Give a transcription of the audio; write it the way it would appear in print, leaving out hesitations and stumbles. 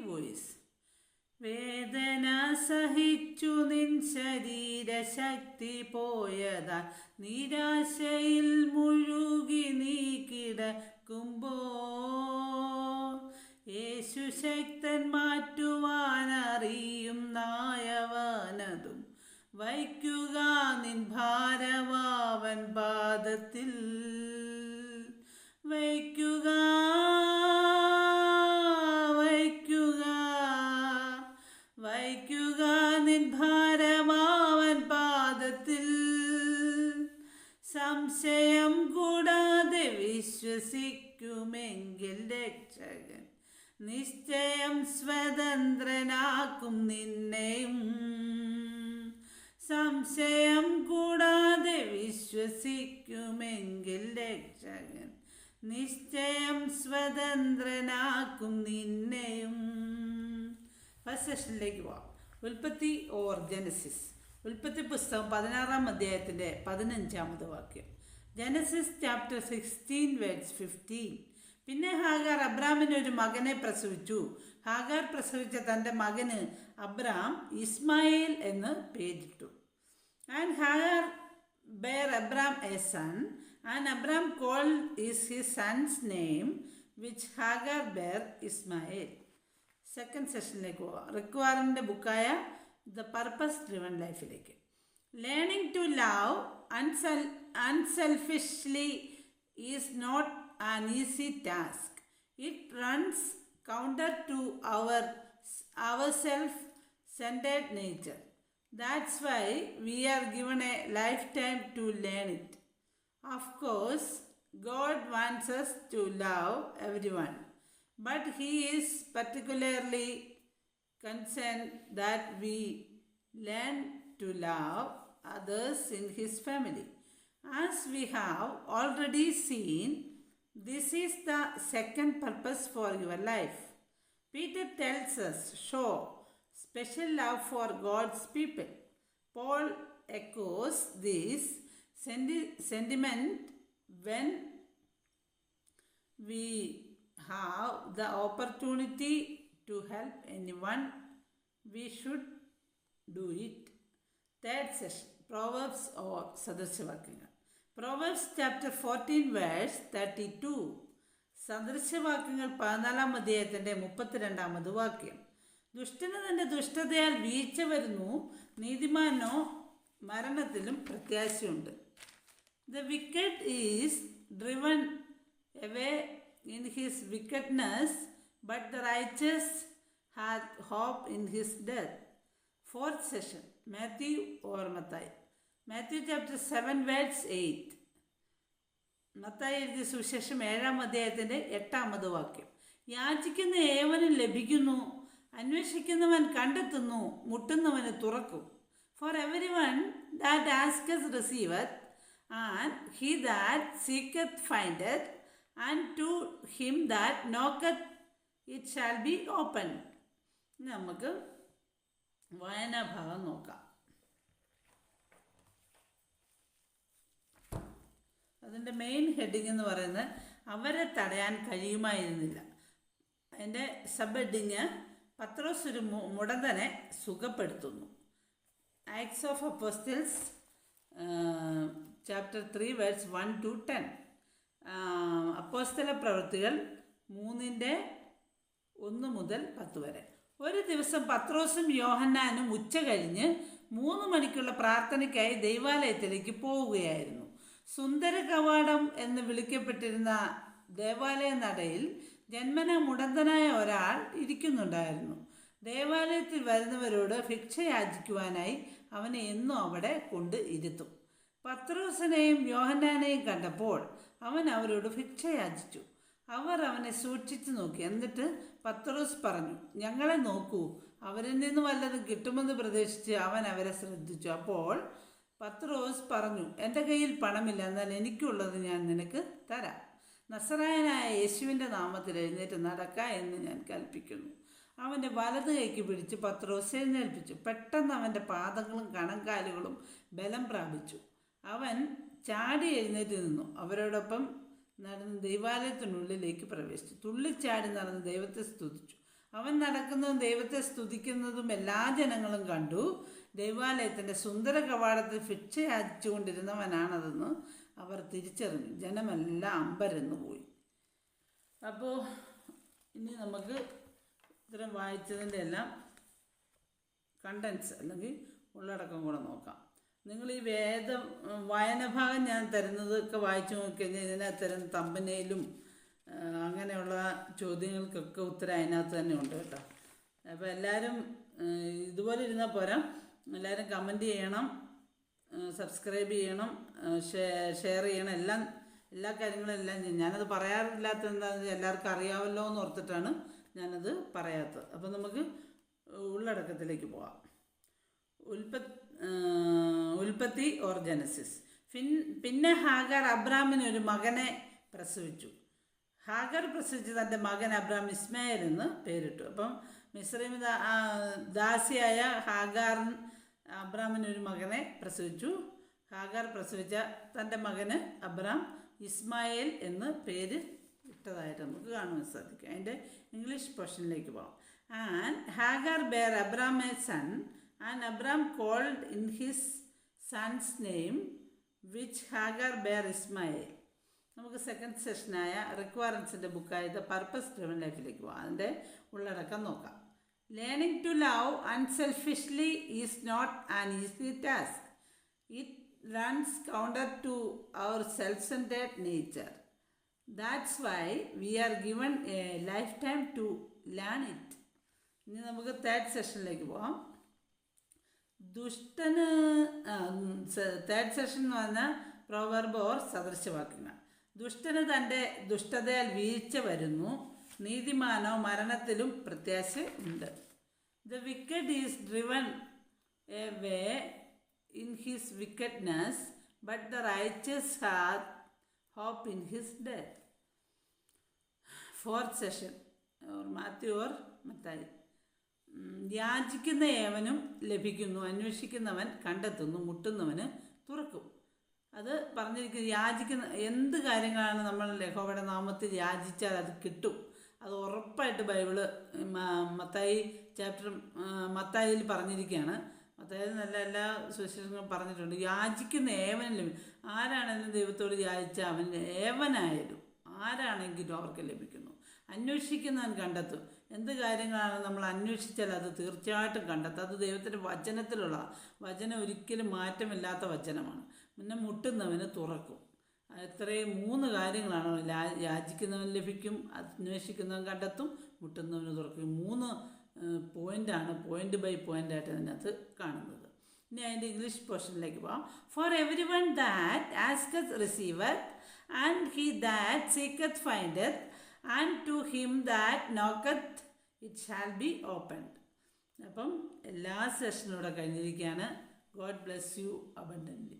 Voice. വേദന സഹിച്ചു നിൻ ശരീരശക്തി പോയതാ, നിരാശയിൽ മുഴുകി നീ കിടക്കുമ്പോൾ യേശു ശക്തൻ മാറ്റുവാനറിയും നായവനതും. വയ്ക്കുക നിൻ ഭാരവാവൻ പാദത്തിൽ, വയ്ക്കുക വയ്ക്കുക വയ്ക്കുക നിൻ ഭാരമാവൻ പാദത്തിൽ. സംശയം കൂടാതെ വിശ്വസിക്കുമെങ്കിൽ രക്ഷകൻ നിശ്ചയം സ്വതന്ത്രനാക്കും നിന്നെയും. സംശയം കൂടാതെ വിശ്വസിക്കുമെങ്കിൽ രക്ഷകൻ നിശ്ചയം സ്വതന്ത്രനാക്കും നിന്നെയും. ഫസ്റ്റ് സെഷനിലേക്ക് പോവാം. ഉൽപ്പത്തി ഓർ ജനസിസ്. ഉൽപ്പത്തി പുസ്തകം 16-ാം അധ്യായത്തിൻ്റെ 15-ാമത് വാക്യം. Genesis chapter 16 verse 15. പിന്നെ ഹാഗാർ അബ്രാമിന് ഒരു മകനെ പ്രസവിച്ചു. ഹാഗാർ പ്രസവിച്ച തൻ്റെ മകന് അബ്രാം ഇസ്മായേൽ എന്ന് പേരിട്ടു. And Hagar bear Abram a son, and Abram called his son's name, which Hagar bare Ismael. Second സെഷനിലേക്ക് പോവാം. റിക്വാറിൻ്റെ ബുക്കായ ദ പർപ്പസ് ഡ്രിവൺ ലൈഫിലേക്ക്. Learning to love unselfishly is not an easy task. It runs counter to our self centred nature. That's why we are given a lifetime to learn it. Of course, God wants us to love everyone, but He is particularly concerned that we learn to love others in His family. As we have already seen, this is the second purpose for your life. Peter tells us, show special love for God's people. Paul echoes this sentiment when we have the opportunity to help anyone. We should do it. Third session, Proverbs or സദൃശവാക്യങ്ങൾ. Proverbs chapter 14 verse 32. സദൃശവാക്യങ്ങൾ 14-ാം അധ്യായത്തിൻ്റെ 32-ാമത് വാക്യം. ദുഷ്ടന് തൻ്റെ ദുഷ്ടതയാൽ വീഴ്ച വരുന്നു, നീതിമാനോ മരണത്തിലും പ്രത്യാശയുണ്ട്. The wicked is driven away in his wickedness, but the righteous have hope in his death. Fourth session, Matthew or Mathai. Matthew chapter 7 verse 8. Mathai എഴുതിയ സുവിശേഷം 7-ാം അധ്യായത്തിൻ്റെ 8-ാമത് വാക്യം. യാചിക്കുന്ന ഏവനും ലഭിക്കുന്നു, അന്വേഷിക്കുന്നവൻ കണ്ടെത്തുന്നു, മുട്ടുന്നവന് തുറക്കും. For every one that asketh receiveth, and he that seeketh findeth, and to him that knocketh it shall be open. നമുക്ക് വായനാഭാഗം നോക്കാം. അതിൻ്റെ മെയിൻ ഹെഡിങ് എന്ന് പറയുന്നത് അവരെ തടയാൻ കഴിയുമായിരുന്നില്ല. അതിൻ്റെ സബ് ഹെഡിങ് പത്രോസ് ഒരു മുടന്തനെ സുഖപ്പെടുത്തുന്നു. Acts of Apostles chapter 3 verse 1 to 10. അപ്പോസ്തല പ്രവൃത്തികൾ 3:1 മുതൽ 10 വരെ. ഒരു ദിവസം പത്രോസും യോഹന്നാനും ഉച്ച കഴിഞ്ഞ് 3 മണിക്കുള്ള പ്രാർത്ഥനയ്ക്കായി ദൈവാലയത്തിലേക്ക് പോവുകയായിരുന്നു. സുന്ദര കവാടം എന്ന് വിളിക്കപ്പെട്ടിരുന്ന ദേവാലയ നടയിൽ ജന്മന മുടന്തനായ ഒരാൾ ഇരിക്കുന്നുണ്ടായിരുന്നു. ദേവാലയത്തിൽ വരുന്നവരോട് ഭിക്ഷ യാചിക്കുവാനായി അവനെ എന്നും അവിടെ കൊണ്ട് ഇരുത്തും. പത്രോസിനെയും യോഹന്നാനെയും കണ്ടപ്പോൾ അവൻ അവരോട് ഭിക്ഷ യാചിച്ചു. അവർ അവനെ സൂക്ഷിച്ചു നോക്കി. എന്നിട്ട് പത്രോസ് പറഞ്ഞു, ഞങ്ങളെ നോക്കൂ. അവരിൽ നിന്ന് വല്ലതും കിട്ടുമെന്ന് പ്രതീക്ഷിച്ച് അവൻ അവരെ ശ്രദ്ധിച്ചു. അപ്പോൾ പത്രോസ് പറഞ്ഞു, എൻ്റെ കയ്യിൽ പണമില്ല, എന്നാൽ എനിക്കുള്ളത് ഞാൻ നിനക്ക് തരാം. നസറായനായ യേശുവിൻ്റെ നാമത്തിൽ എഴുന്നേറ്റ് നടക്ക എന്ന് ഞാൻ കൽപ്പിക്കുന്നു. അവൻ്റെ വലത് കൈക്ക് പിടിച്ച് പത്രോസ് എഴുന്നേൽപ്പിച്ചു. പെട്ടെന്ന് അവൻ്റെ പാദങ്ങളും കണങ്കാലുകളും ബലം പ്രാപിച്ചു. അവൻ ചാടി എഴുന്നേറ്റ് നിന്നു. അവരോടൊപ്പം നടന്ന് ദൈവാലയത്തിനുള്ളിലേക്ക് പ്രവേശിച്ചു. തുള്ളിച്ചാടി നടന്ന് ദൈവത്തെ സ്തുതിച്ചു. അവൻ നടക്കുന്നതും ദൈവത്തെ സ്തുതിക്കുന്നതും എല്ലാ ജനങ്ങളും കണ്ടു. ദൈവാലയത്തിൻ്റെ സുന്ദര കവാടത്തിൽ ഭിക്ഷ യാചിച്ചുകൊണ്ടിരുന്നവനാണതെന്ന് അവർ തിരിച്ചറിഞ്ഞു. ജനമെല്ലാം അമ്പരന്നു പോയി. അപ്പോൾ ഇനി നമുക്ക് ഇത്തരം വായിച്ചതിൻ്റെ എല്ലാം കണ്ടൻസ് അല്ലെങ്കിൽ ഉള്ളടക്കം കൂടെ നോക്കാം. നിങ്ങൾ ഈ വായനഭാഗം ഞാൻ തരുന്നതൊക്കെ വായിച്ചു നോക്കിക്കഴിഞ്ഞാൽ ഇതിനകത്ത് തരുന്ന തമ്പനയിലും അങ്ങനെയുള്ള ചോദ്യങ്ങൾക്കൊക്കെ ഉത്തരം അതിനകത്ത് തന്നെ ഉണ്ട് കേട്ടോ. അപ്പോൾ എല്ലാവരും ഇതുപോലെ ഇരുന്നാൽ പോരാ, എല്ലാവരും കമൻറ്റ് ചെയ്യണം, സബ്സ്ക്രൈബ് ചെയ്യണം, ഷെയർ ചെയ്യണം, എല്ലാ കാര്യങ്ങളും എല്ലാം ചെയ്യും. ഞാനത് പറയാറില്ലാത്ത എന്താണെന്ന് എല്ലാവർക്കും അറിയാമല്ലോ എന്ന് ഓർത്തിട്ടാണ് ഞാനത് പറയാത്തത്. അപ്പോൾ നമുക്ക് ഉള്ളടക്കത്തിലേക്ക് പോകാം. ഉൽപ്പത്തി ഓർ ജനസിസ്. പിന്നെ ഹാഗർ അബ്രാമിന് ഒരു മകനെ പ്രസവിച്ചു. ഹാഗർ പ്രസവിച്ച് തൻ്റെ മകൻ അബ്രാം ഇസ്മായേൽ എന്ന് പേരിട്ടു. അപ്പം മിസ്രൈം ദാസിയായ ഹാഗാർ അബ്രാമിനൊരു മകനെ പ്രസവിച്ചു. ഹാഗാർ പ്രസവിച്ച തൻ്റെ മകന് അബ്രാം ഇസ്മായേൽ എന്ന് പേര് ഇട്ടതായിട്ട് നമുക്ക് കാണുവാൻ സാധിക്കും. അതിൻ്റെ ഇംഗ്ലീഷ് പോർഷനിലേക്ക് പോകാം. And Hagar bare Abram a son and Abram called in his son's name which Hagar bare Ishmael. നമുക്ക് സെക്കൻഡ് സെഷനായ റിക്വയർമെൻസിൻ്റെ ബുക്കായ ദ പർപ്പസ് ഡ്രിവൻ ലൈഫിലേക്ക് പോകാം. അതിൻ്റെ ഉള്ളടക്കം നോക്കാം. Learning to love unselfishly is not an easy task. It runs counter to our self-centered nature. That's why we are given a lifetime to learn it. ഇനി നമുക്ക് തേർഡ് സെഷനിലേക്ക് പോകാം. തേർഡ് സെഷൻ എന്ന് പറഞ്ഞാൽ പ്രോവർബ് ഓർ സദൃശവാക്യങ്ങൾ. ദുഷ്ടന് തൻ്റെ ദുഷ്ടതയാൽ വീഴ്ച വരുന്നു, നീതിമാനോ മരണത്തിലും പ്രത്യാശ ഉണ്ട്. The wicked is driven away in his wickedness, but the righteous hath hope in his death. Fourth session or Matthew or Mathai. യാചിക്കുന്ന ഏവനും ലഭിക്കുന്നു, അന്വേഷിക്കുന്നവൻ കണ്ടെത്തുന്നു, മുട്ടുന്നവന് തുറക്കും. അത് പറഞ്ഞിരിക്കുന്നത് യാചിക്കുന്ന എന്ത് കാര്യങ്ങളാണ് നമ്മൾ യഹോവയുടെ നാമത്തിൽ യാചിച്ചാൽ അത് കിട്ടും. അത് ഉറപ്പായിട്ട് ബൈബിള് മത്തായിയിൽ പറഞ്ഞിരിക്കുകയാണ്. അതായത് നല്ല എല്ലാ സുവിശേഷങ്ങളും പറഞ്ഞിട്ടുണ്ട്. യാചിക്കുന്ന ഏവനും ആരാണെങ്കിലും ദൈവത്തോട് യാചിച്ചാൽ അവൻ ഏവനായാലും ആരാണെങ്കിലും അവർക്ക് ലഭിക്കുന്നു. അന്വേഷിക്കുന്നവൻ കണ്ടെത്തും. എന്ത് കാര്യങ്ങളാണ് നമ്മൾ അന്വേഷിച്ചാൽ അത് തീർച്ചയായിട്ടും കണ്ടെത്തും. അത് ദൈവത്തിൻ്റെ വചനത്തിലുള്ള വചനം ഒരിക്കലും മാറ്റമില്ലാത്ത വചനമാണ്. പിന്നെ മുട്ടുന്നവന് തുറക്കും. ഇത്രയും 3 കാര്യങ്ങളാണ്. യാചിക്കുന്നവൻ ലഭിക്കും, അന്വേഷിക്കുന്നവൻ കണ്ടെത്തും, മുട്ടുന്നവന് തുറക്കും. 3 പോയിൻ്റാണ്, പോയിൻ്റ് ബൈ പോയിൻ്റായിട്ട് അതിനകത്ത് കാണുന്നത്. ഇനി അതിൻ്റെ ഇംഗ്ലീഷ് പോർഷനിലേക്ക് പോകാം. For every one that asketh receiveth, and he that seeketh findeth, and to him that knocketh it shall be opened. അപ്പം എല്ലാ സെഷനൂടെ കഴിഞ്ഞിരിക്കുകയാണ്. God bless you abundantly.